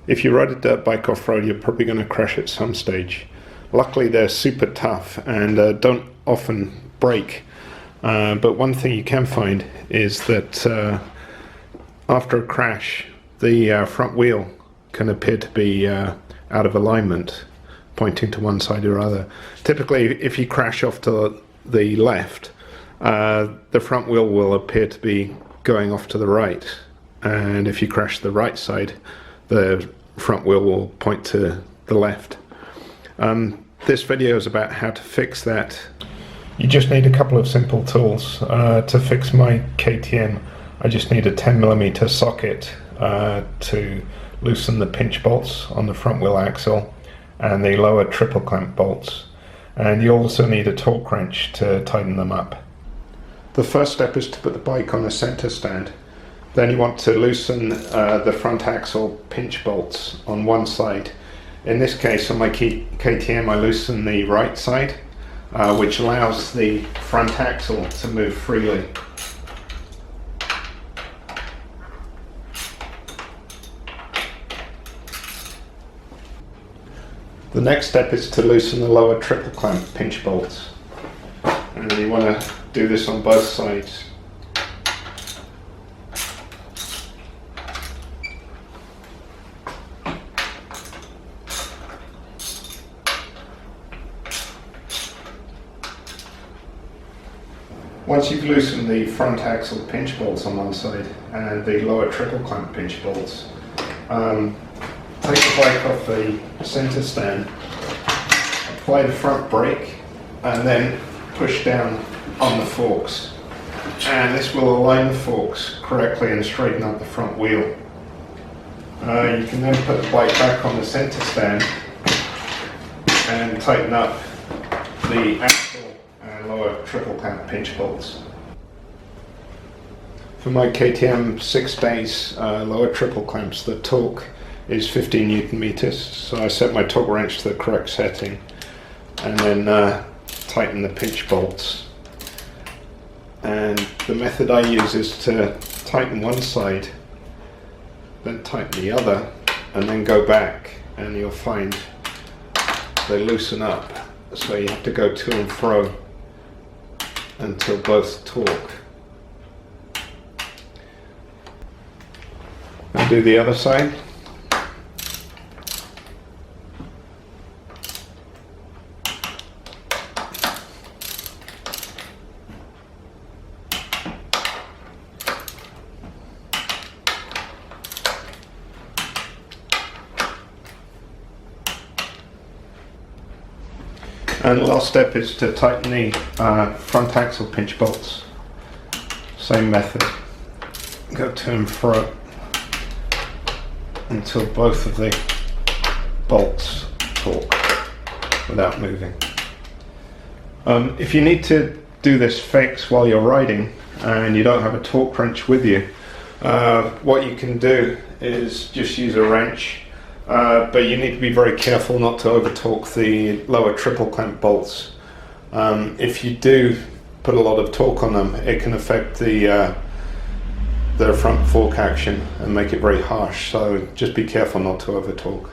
If you ride a dirt bike off-road, you're probably going to crash at some stage. Luckily they're super tough and don't often break, but one thing you can find is that after a crash the front wheel can appear to be out of alignment, pointing to one side or other. Typically if you crash off to the left, the front wheel will appear to be going off to the right, and if you crash the right side, the front wheel will point to the left. This video is about how to fix that. You just need a couple of simple tools. To fix my KTM, I just need a 10mm socket to loosen the pinch bolts on the front wheel axle and the lower triple clamp bolts. And you also need a torque wrench to tighten them up. The first step is to put the bike on a center stand. Then you want to loosen the front axle pinch bolts on one side. In this case, on my KTM, I loosen the right side, which allows the front axle to move freely. The next step is to loosen the lower triple clamp pinch bolts. And you want to do this on both sides. Once you've loosened the front axle pinch bolts on one side and the lower triple clamp pinch bolts, take the bike off the center stand, apply the front brake, and then push down on the forks. And this will align the forks correctly and straighten up the front wheel. You can then put the bike back on the center stand and tighten up the axle and lower triple clamp pinch bolts. For my KTM 6 days lower triple clamps, the torque is 15 Newton meters, so I set my torque wrench to the correct setting and then tighten the pinch bolts. And the method I use is to tighten one side, then tighten the other, and then go back, and you'll find they loosen up, so you have to go to and fro until both torque. And do the other side. And the last step is to tighten the front axle pinch bolts. Same method. Go to and fro until both of the bolts torque without moving. If you need to do this fix while you're riding and you don't have a torque wrench with you, what you can do is just use a wrench. But you need to be very careful not to over torque the lower triple clamp bolts. If you do put a lot of torque on them, it can affect the front fork action and make it very harsh, so just be careful not to over torque.